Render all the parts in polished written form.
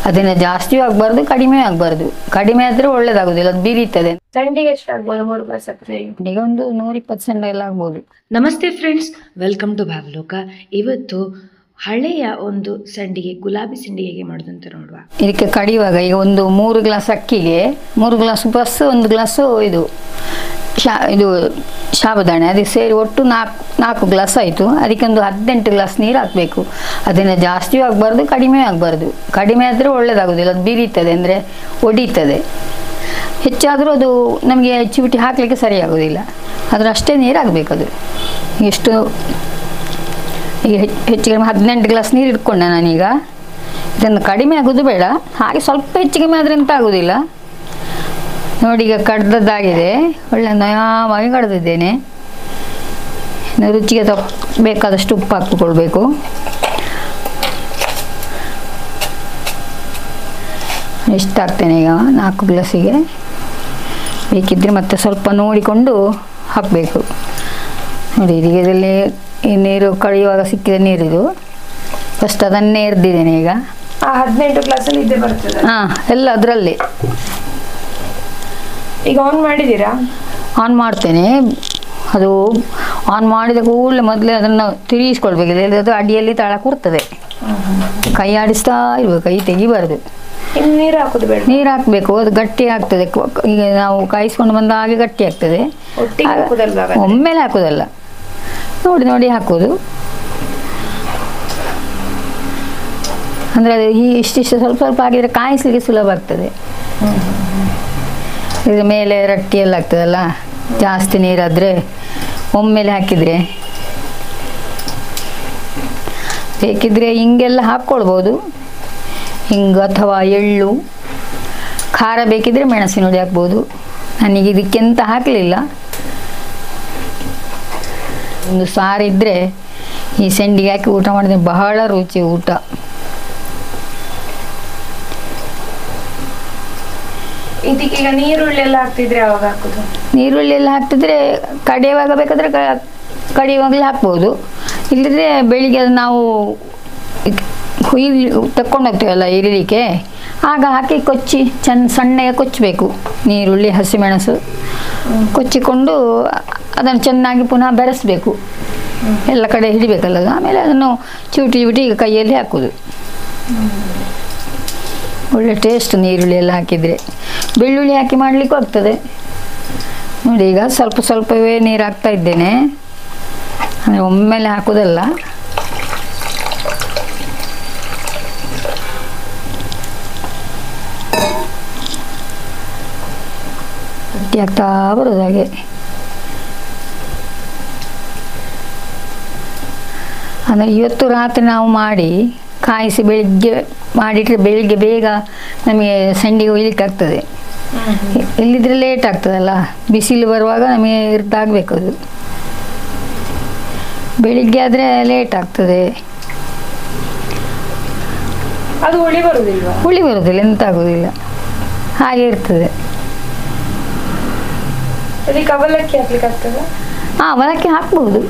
ಅದನ್ನು ಜಾಸ್ತಿಯೂ ಆಗಬಾರ್ದು, ಕಡಿಮೆ ಆಗಬಾರ್ದು. ಕಡಿಮೆ ಆದರೆ ಒಳ್ಳೇದಾಗೋದಿಲ್ಲ, ಅದು ಬೀರೀತದೆ. ಸಂಡಿಗೆ ಎಷ್ಟಾಗ್ಬೋದು? 3 ಗ್ಲಾಸ್ ಸಕ್ಕರೆ ಈಗ ಒಂದು 120 ಸೆಂಡ ಎಲ್ಲ ಆಗ್ಬೋದು. ನಮಸ್ತೆ ಫ್ರೆಂಡ್ಸ್, ವೆಲ್ಕಮ್ ಟು ಭಾವಲೋಕ. ಇವತ್ತು ಹಳೆಯ ಒಂದು ಸಂಡಿಗೆ, ಗುಲಾಬಿ ಸಂಡಿಗೆ ಹೇಗೆ ಮಾಡೋದಂತ ನೋಡುವ. ಇದಕ್ಕೆ ಕಡಿಯುವಾಗ ಈಗ ಒಂದು 3 ಗ್ಲಾಸ್ ಅಕ್ಕಿಗೆ 3 ಗ್ಲಾಸ್ ಪ್ಲಸ್ 1 ಗ್ಲಾಸು ಇದು ಸಾಬುದಾಣೆ, ಅದಕ್ಕೆ ಸೇರಿ ಒಟ್ಟು 4 ಗ್ಲಾಸ್ ಆಯಿತು. ಅದಕ್ಕೆ ಒಂದು 18 ಗ್ಲಾಸ್ ನೀರು ಹಾಕಬೇಕು. ಅದನ್ನು ಜಾಸ್ತಿಯೂ ಆಗಬಾರ್ದು, ಕಡಿಮೆ ಆಗಬಾರ್ದು. ಕಡಿಮೆ ಆದರೆ ಒಳ್ಳೇದಾಗೋದಿಲ್ಲ, ಅದು ಬೀರೀತದೆ, ಅಂದರೆ ಒಡೀತದೆ. ಹೆಚ್ಚಾದರೂ ಅದು ನಮಗೆ ಚಿವುಟಿ ಹಾಕಲಿಕ್ಕೆ ಸರಿಯಾಗೋದಿಲ್ಲ. ಅದ್ರ ಅಷ್ಟೇ ನೀರು ಆಗಬೇಕು. ಅದು ಎಷ್ಟು ಈಗ ಹೆಚ್ಚಿಗೆ 18 ಗ್ಲಾಸ್ ನೀರು ಇಟ್ಕೊಂಡೆ ನಾನೀಗ. ಇದನ್ನು ಕಡಿಮೆ ಆಗೋದು ಬೇಡ, ಹಾಗೆ ಸ್ವಲ್ಪ ಹೆಚ್ಚಿಗೆ ಆದರೆ ಎಂತ ಆಗೋದಿಲ್ಲ. ನೋಡಿ, ಈಗ ಕಡ್ದದ್ದಾಗಿದೆ, ಒಳ್ಳೆ ನಯವಾಗಿ ಕಡ್ದಿದ್ದೇನೆ. ರುಚಿಗೆ ಬೇಕಾದಷ್ಟು ಉಪ್ಪು ಹಾಕಿಕೊಳ್ಬೇಕು. ಎಷ್ಟು ಹಾಕ್ತೇನೆ ಈಗ 4 ಗ್ಲಾಸಿಗೆ. ಬೇಕಿದ್ದರೆ ಮತ್ತೆ ಸ್ವಲ್ಪ ನೋಡಿಕೊಂಡು ಹಾಕಬೇಕು. ನೋಡಿ, ಈಗ ಇದರಲ್ಲಿ ಈ ನೀರು ಕಳೆಯುವಾಗ ಸಿಕ್ಕಿದ ನೀರಿದು, ಫಸ್ಟ್ ಅದನ್ನೇ ಎರ್ದಿದ್ದೇನೆ ಈಗ. 18 ಗ್ಲಾಸಲ್ಲಿ ಇದ್ದೇ ಬರ್ತದೆ. ಹಾಂ, ಎಲ್ಲ ಅದರಲ್ಲಿ. ಈಗ ಆನ್ ಮಾಡಿದ್ದೀರಾ? ಆನ್ ಮಾಡ್ತೇನೆ. ಅದು ಆನ್ ಮಾಡಿದ ಕೂಡಲೇ ಮೊದಲೇ ಅದನ್ನು ತಿರುಗಿಸ್ಕೊಳ್ಬೇಕು. ಅದು ಅಡಿಯಲ್ಲಿ ತಳ ಕೂರ್ತದೆ. ಕೈ ಆಡಿಸ್ತಾ ಇರ್ಬೇಕು, ಕೈ ತೆಗಿಬಾರ್ದು. ಇನ್ನು ನೀರು ಹಾಕೋದು ಬೇಡ? ನೀರು ಹಾಕಬೇಕು, ಅದು ಗಟ್ಟಿ ಆಗ್ತದೆ. ಈಗ ನಾವು ಕಾಯಿಸ್ಕೊಂಡು ಬಂದ ಹಾಗೆ ಗಟ್ಟಿ ಆಗ್ತದೆ. ಒಮ್ಮೆಲೆ ಹಾಕೋದಲ್ಲ, ನೋಡಿ ನೋಡಿ ಹಾಕೋದು. ಅಂದರೆ ಅದು ಇಷ್ಟಿಷ್ಟು ಸ್ವಲ್ಪ ಸ್ವಲ್ಪ ಆಗಿದ್ರೆ ಕಾಯಿಸ್ಲಿಕ್ಕೆ ಸುಲಭ ಆಗ್ತದೆ. ಇದ್ರ ಮೇಲೆ ರೊಟ್ಟಿ ಎಲ್ಲ ಆಗ್ತದಲ್ಲ, ಜಾಸ್ತಿ ನೀರಾದರೆ ಒಮ್ಮೆಲೆ ಹಾಕಿದರೆ. ಬೇಕಿದ್ರೆ ಹಿಂಗೆಲ್ಲ ಹಾಕ್ಕೊಳ್ಬೋದು, ಹಿಂಗೆ ಅಥವಾ ಎಳ್ಳು. ಖಾರ ಬೇಕಿದ್ರೆ ಮೆಣಸಿನ ಹುಡಿ ಹಾಕ್ಬೋದು. ನನಗೆ ಇದಕ್ಕೆಂತ ಹಾಕಲಿಲ್ಲ. ಒಂದು ಸಾರಿದ್ದರೆ ಈ ಸಂಡಿಗೆ ಹಾಕಿ ಊಟ ಮಾಡಿದ್ರೆ ಬಹಳ ರುಚಿ ಊಟ. ಇದಕ್ಕೀಗ ನೀರುಳ್ಳಿ ಎಲ್ಲ ಹಾಕ್ತಿದ್ರೆ ಯಾವಾಗ ಹಾಕೋದು? ನೀರುಳ್ಳಿ ಎಲ್ಲ ಹಾಕ್ತಿದ್ರೆ ಕಡಿಯುವಾಗ ಬೇಕಾದರೆ ಕಡಿಯುವಾಗಲೇ ಹಾಕ್ಬೋದು. ಇಲ್ಲದ್ರೆ ಬೆಳಿಗ್ಗೆ ಅದು ನಾವು ತಕ್ಕೊಂಡು ಹೋಗ್ತೀವಲ್ಲ ಇರಲಿಕ್ಕೆ, ಆಗ ಹಾಕಿ ಕೊಚ್ಚಿ ಸಣ್ಣಗೆ ಕೊಚ್ಚಬೇಕು. ನೀರುಳ್ಳಿ, ಹಸಿಮೆಣಸು ಕೊಚ್ಚಿಕೊಂಡು ಅದನ್ನು ಚೆನ್ನಾಗಿ ಪುನಃ ಬೆರೆಸಬೇಕು. ಎಲ್ಲ ಕಡೆ ಹಿಡಿಬೇಕಲ್ಲ ಅದು. ಆಮೇಲೆ ಅದನ್ನು ಚಿವುಟಿ ಈಗ ಕೈಯಲ್ಲಿ ಹಾಕೋದು. ಒಳ್ಳೆ ಟೇಸ್ಟ್ ನೀರುಳ್ಳಿ ಎಲ್ಲ ಹಾಕಿದರೆ. ಬೆಳ್ಳುಳ್ಳಿ ಹಾಕಿ ಮಾಡಲಿಕ್ಕೂ ಆಗ್ತದೆ. ನೋಡಿ, ಈಗ ಸ್ವಲ್ಪ ಸ್ವಲ್ಪವೇ ನೀರು ಹಾಕ್ತಾ ಇದ್ದೇನೆ, ಅಂದರೆ ಒಮ್ಮೆಲೆ ಹಾಕೋದಲ್ಲ. ಗಟ್ಟಿ ಆಗ್ತಾ ಬರೋದು ಹಾಗೆ. ಅಂದರೆ ಇವತ್ತು ರಾತ್ರಿ ನಾವು ಮಾಡಿ ಕಾಯಿಸಿ ಬೆಳಿಗ್ಗೆ ಮಾಡಿಟ್ರೆ ಬೆಳಿಗ್ಗೆ ಬೇಗ ನಮಗೆ ಸಂಡಿಗೆ ಒಯ್ಲಿಕ್ಕಾಗ್ತದೆ. ಇಲ್ಲಿದ್ರೆ ಲೇಟ್ ಆಗ್ತದಲ್ಲ, ಬಿಸಿಲು ಬರುವಾಗ ನಮಗೆ ಇರ್ದಾಗಬೇಕು. ಅದು ಬೆಳಿಗ್ಗೆ ಆದರೆ ಲೇಟ್ ಆಗ್ತದೆ. ಅದು ಹುಳಿ ಬರುವುದಿಲ್ಲ? ಹುಳಿ ಬರುವುದಿಲ್ಲ, ಎಂತ ಆಗೋದಿಲ್ಲ, ಹಾಗೆ ಇರ್ತದೆ. ಅದಕ್ಕೆ ಅವಲಕ್ಕಿ ಹಾಕ್ಲಿಕ್ಕೆ ಆಗ್ತದೆ? ಹಾಂ, ಅವಲಕ್ಕಿ ಹಾಕ್ಬೋದು.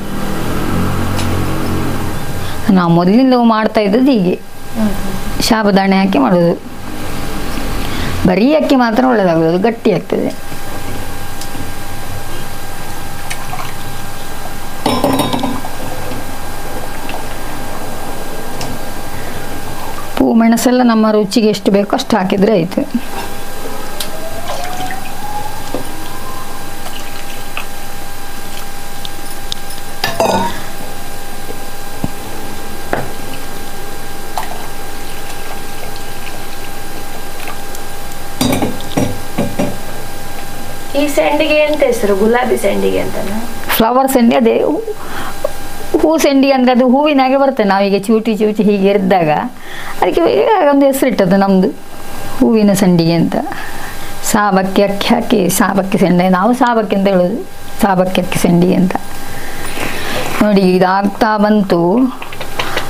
ನಾವು ಮೊದಲಿಂದ ಮಾಡ್ತಾ ಇದ್ದದ್ದು ಹೀಗೆ, ಸಾಬುದಾಣೆ ಹಾಕಿ ಮಾಡೋದು. ಬರೀ ಅಕ್ಕಿ ಮಾತ್ರ ಒಳ್ಳೆಯದಾಗೋದು, ಅದು ಗಟ್ಟಿ ಆಗ್ತದೆ. ಉಪ್ಪು ಮೆಣಸೆಲ್ಲ ನಮ್ಮ ರುಚಿಗೆ ಎಷ್ಟು ಬೇಕೋ ಅಷ್ಟು ಹಾಕಿದರೆ ಆಯಿತು. ಈ ಸಂಡಿಗೆ ಎಂತ ಹೆಸರು? ಗುಲಾಬಿ ಸಂಡಿಗೆ ಅಂತನಾ? ಫ್ಲವರ್ ಸಂಡಿಗೆ, ಅದೇ ಹೂ ಸಂಡಿಗೆ ಅಂದರೆ ಅದು ಹೂವಿನಾಗೆ ಬರ್ತದೆ. ನಾವೀಗ ಚಿವುಟಿ ಹೀಗೆ ಎರಿದಾಗ ಅದಕ್ಕೆ ಒಂದು ಹೆಸರಿಟ್ಟದ್ದು ನಮ್ಮದು, ಹೂವಿನ ಸಂಡಿಗೆ ಅಂತ. ಸಾಬಕ್ಕಿ ಅಕ್ಕಿ ಹಾಕಿ ಸಾಬಕ್ಕಿ ಸಂಡಿಗೆ, ನಾವು ಸಾಬಕ್ಕಿ ಅಂತ ಹೇಳೋದು, ಸಾಬಕ್ಕಿ ಅಕ್ಕಿ ಸಂಡಿಗೆ ಅಂತ. ನೋಡಿ, ಇದಾಗ್ತಾ ಬಂತು.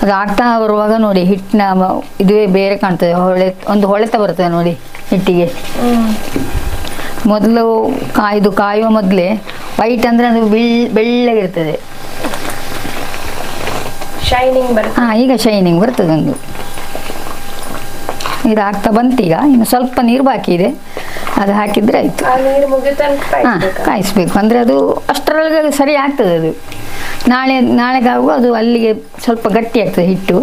ಅದು ಆಗ್ತಾ ಬರುವಾಗ ನೋಡಿ ಹಿಟ್ಟಿನ ಇದುವೇ ಬೇರೆ ಕಾಣ್ತದೆ, ಒಂದು ಹೊಳೆತ ಬರ್ತದೆ ನೋಡಿ ಹಿಟ್ಟಿಗೆ. ಮೊದಲು ಕಾಯುವ ಮೊದಲೇ ವೈಟ್ ಅಂದರೆ ಅದು ಬೆಳ್ಳಗಿರ್ತದೆ. ಶೈನಿಂಗ್ ಬರ್ತದೆ. ಈಗ ಶೈನಿಂಗ್ ಬರ್ತದೆ ಒಂದು. ನೀರು ಹಾಕ್ತಾ ಬಂತೀಗ, ಇನ್ನು ಸ್ವಲ್ಪ ನೀರು ಬಾಕಿ ಇದೆ, ಅದು ಹಾಕಿದರೆ ಆಯಿತು. ಆ ನೀರು ಮುಗಿದ ತನಕ ಹಾಂ, ಕಾಯಿಸ್ಬೇಕು. ಅಂದರೆ ಅದು ಅಷ್ಟರೊಳಗೆ ಸರಿ ಆಗ್ತದೆ. ಅದು ನಾಳೆಗಾಗುವ ಅದು ಅಲ್ಲಿಗೆ ಸ್ವಲ್ಪ ಗಟ್ಟಿ ಆಗ್ತದೆ ಹಿಟ್ಟು,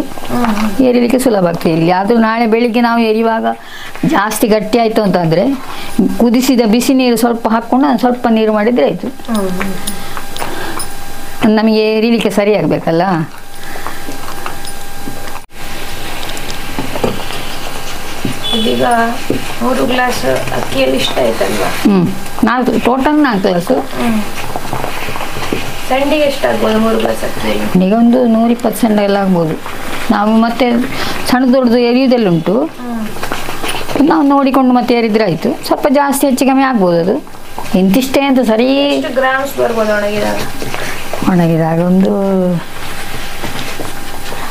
ಎರಿಲಿಕ್ಕೆ ಸುಲಭ ಆಗ್ತದೆ. ಇಲ್ಲಿ ಆದರೂ ನಾಳೆ ಬೆಳಿಗ್ಗೆ ನಾವು ಎರಿಯುವಾಗ ಜಾಸ್ತಿ ಗಟ್ಟಿ ಆಯಿತು ಅಂತಂದರೆ ಕುದಿಸಿದ ಬಿಸಿ ನೀರು ಸ್ವಲ್ಪ ಹಾಕ್ಕೊಂಡು ಅದು ಸ್ವಲ್ಪ ನೀರು ಮಾಡಿದರೆ ಆಯಿತು. ನಮಗೆ ಎರಿಲಿಕ್ಕೆ ಸರಿ ಆಗಬೇಕಲ್ಲ. ಇದೀಗ 3 ಗ್ಲಾಸ್ ಅಕ್ಕಿಯಲ್ಲಿ ಇಷ್ಟ ಆಯ್ತಲ್ವಾ? 4 ಟೋಟಲ್ 4 ಗ್ಲಾಸು. ಸಂಡಿಗೆ ಎಷ್ಟಾಗ್ಬೋದು 3 ಗ್ಲಾಸ್ ಅಕ್ಕಿಯಲ್ಲಿ? ಈಗ ಒಂದು 120 ಸಂಡೆ ಎಲ್ಲ ಆಗ್ಬೋದು. ನಾವು ಮತ್ತೆ ಸಣ್ಣ ದೊಡ್ಡದು ಎರಿಯುವುದೆಲ್ಲುಂಟು, ನಾವು ನೋಡಿಕೊಂಡು ಮತ್ತೆ ಎರಿದ್ರೆ ಆಯಿತು. ಸ್ವಲ್ಪ ಜಾಸ್ತಿ ಹೆಚ್ಚು ಕಮ್ಮಿ ಆಗ್ಬೋದು. ಅದು ಇಂತಿಷ್ಟೇ ಅಂತ ಸರಿ. ಗ್ರಾಮ್ಸ್ ಬರ್ಬೋದು ಒಣಗಿದಾಗ ಒಂದು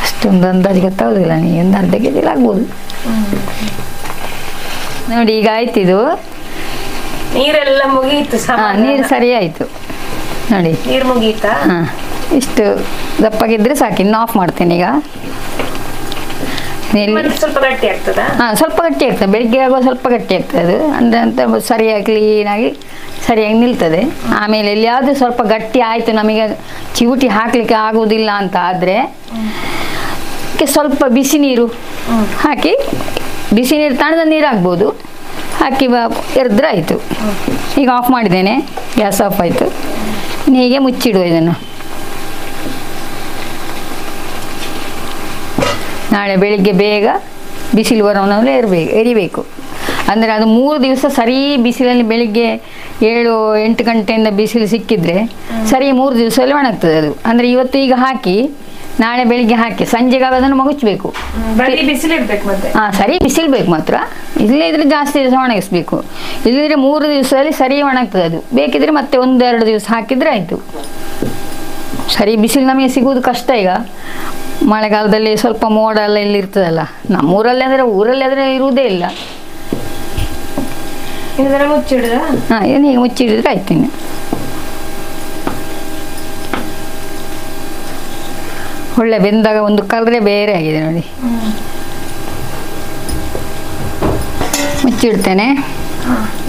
ಅಷ್ಟೊಂದು ಅಂದಾಜು ಗೊತ್ತಾಗೋದಿಲ್ಲ. ನೀವು ಒಂದು ಅರ್ಧ ಕೆಜಿ ಆಗ್ಬೋದು ನೋಡಿ. ಈಗ ಆಯ್ತಿದು, ನೀರೆಲ್ಲ ಮುಗೀತು. ನೀರು ಸರಿ ಆಯಿತು ನೋಡಿ. ನೀರು ಮುಗೀತಾ? ಹಾಂ, ಇಷ್ಟು ದಪ್ಪಗಿದ್ರೆ ಸಾಕು. ಇನ್ನು ಆಫ್ ಮಾಡ್ತೇನೆ ಈಗ. ಸ್ವಲ್ಪ ಗಟ್ಟಿ ಆಗ್ತದಾ? ಹಾಂ, ಸ್ವಲ್ಪ ಗಟ್ಟಿ ಆಗ್ತದೆ. ಬೆಳಿಗ್ಗೆ ಆಗುವ ಸ್ವಲ್ಪ ಗಟ್ಟಿ ಆಗ್ತದೆ ಅದು. ಅಂದರೆ ಅಂತ ಸರಿಯಾಗಿ ಕ್ಲೀನಾಗಿ ಸರಿಯಾಗಿ ನಿಲ್ತದೆ. ಆಮೇಲೆ ಎಲ್ಲಿಯಾದರೂ ಸ್ವಲ್ಪ ಗಟ್ಟಿ ಆಯಿತು, ನಮಗೆ ಚಿವುಟಿ ಹಾಕಲಿಕ್ಕೆ ಆಗುವುದಿಲ್ಲ ಅಂತ ಆದರೆ ಸ್ವಲ್ಪ ಬಿಸಿ ನೀರು ಹಾಕಿ, ಬಿಸಿ ನೀರು ತಣ್ಣದ ನೀರು ಆಗ್ಬೋದು, ಹಾಕಿ ಎರೆದ್ರೆ ಆಯಿತು. ಈಗ ಆಫ್ ಮಾಡಿದ್ದೇನೆ, ಗ್ಯಾಸ್ ಆಫ್ ಆಯಿತು. ಹೀಗೆ ಮುಚ್ಚಿಡುವ ಇದನ್ನು. ನಾಳೆ ಬೆಳಿಗ್ಗೆ ಬೇಗ ಬಿಸಿಲು ಬರೋನಲ್ಲೇ ಎರಿಬೇಕು. ಅಂದರೆ ಅದು 3 ದಿವಸ ಸರಿ ಬಿಸಿಲಲ್ಲಿ ಬೆಳಿಗ್ಗೆ 7-8 ಗಂಟೆಯಿಂದ ಬಿಸಿಲು ಸಿಕ್ಕಿದ್ರೆ ಸರಿ 3 ದಿವಸದಲ್ಲಿ ಒಣಗ್ತದೆ ಅದು. ಅಂದರೆ ಇವತ್ತು ಈಗ ಹಾಕಿ ನಾಳೆ ಬೆಳಿಗ್ಗೆ ಹಾಕಿ ಸಂಜೆಗೆ ಅದನ್ನು ಮಗುಚಬೇಕು. ಬಿಸಿಲಿರ್ಬೇಕು ಮತ್ತೆ. ಹಾಂ, ಸರಿ ಬಿಸಿಲು ಬೇಕು ಮಾತ್ರ. ಇಲ್ಲೇ ಇದ್ರೆ ಜಾಸ್ತಿ ದಿವಸ ಒಣಗಿಸ್ಬೇಕು. ಇಲ್ಲದಿದ್ರೆ 3 ದಿವಸದಲ್ಲಿ ಸರಿ ಒಣಗ್ತದೆ ಅದು. ಬೇಕಿದ್ರೆ ಮತ್ತೆ 1-2 ದಿವಸ ಹಾಕಿದರೆ ಆಯಿತು. ಸರಿ ಬಿಸಿಲು ನಮಗೆ ಸಿಗುವುದು ಕಷ್ಟ. ಈಗ ಮಳೆಗಾಲದಲ್ಲಿ ಸ್ವಲ್ಪ ಮೋಡ ಎಲ್ಲ ಇಲ್ಲಿ ಇರ್ತದಲ್ಲ. ನಮ್ಮೂರಲ್ಲಿ ಅಂದರೆ ಊರಲ್ಲಿ ಆದರೆ ಇರುವುದೇ ಇಲ್ಲ. ಮುಚ್ಚಿಡುದ? ಹಾಂ, ಏನು ಹೀಗೆ ಮುಚ್ಚಿಡಿದ್ರೆ ಆಯ್ತು. ಇನ್ನು ಒಳ್ಳೆ ಬೆಂದಾಗ ಒಂದು ಕಲರೇ ಬೇರೆ ಆಗಿದೆ ನೋಡಿ. ಮುಚ್ಚಿಡ್ತೇನೆ.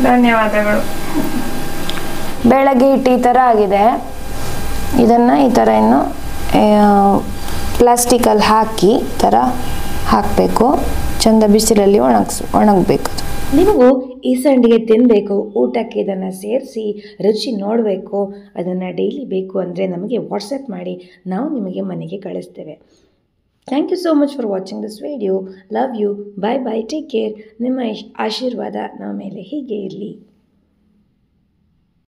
ಧನ್ಯವಾದಗಳು. ಬೆಳಗ್ಗೆ ಹಿಟ್ಟು ಈ ಥರ ಆಗಿದೆ. ಇದನ್ನು ಈ ಥರ ಇನ್ನು ಪ್ಲಾಸ್ಟಿಕಲ್ಲಿ ಹಾಕಿ ಈ ಥರ ಹಾಕಬೇಕು. ಚಂದ ಬಿಸಿಲಲ್ಲಿ ಒಣಗಬೇಕು. ನಿಮಗೂ ಈ ಸಂಡಿಗೆ ತಿನ್ನಬೇಕು, ಊಟಕ್ಕೆ ಇದನ್ನು ಸೇರಿಸಿ ರುಚಿ ನೋಡಬೇಕು, ಅದನ್ನು ಡೈಲಿ ಬೇಕು ಅಂದರೆ ನಮಗೆ ವಾಟ್ಸಪ್ ಮಾಡಿ, ನಾವು ನಿಮಗೆ ಮನೆಗೆ ಕಳಿಸ್ತೇವೆ. Thank you so much for watching this video. Love you. Bye bye. Take care. ನಿಮ್ಮ ಆಶೀರ್ವಾದ ನಮ್ಮ ಮೇಲೆ ಹೀಗೆ ಇರಲಿ.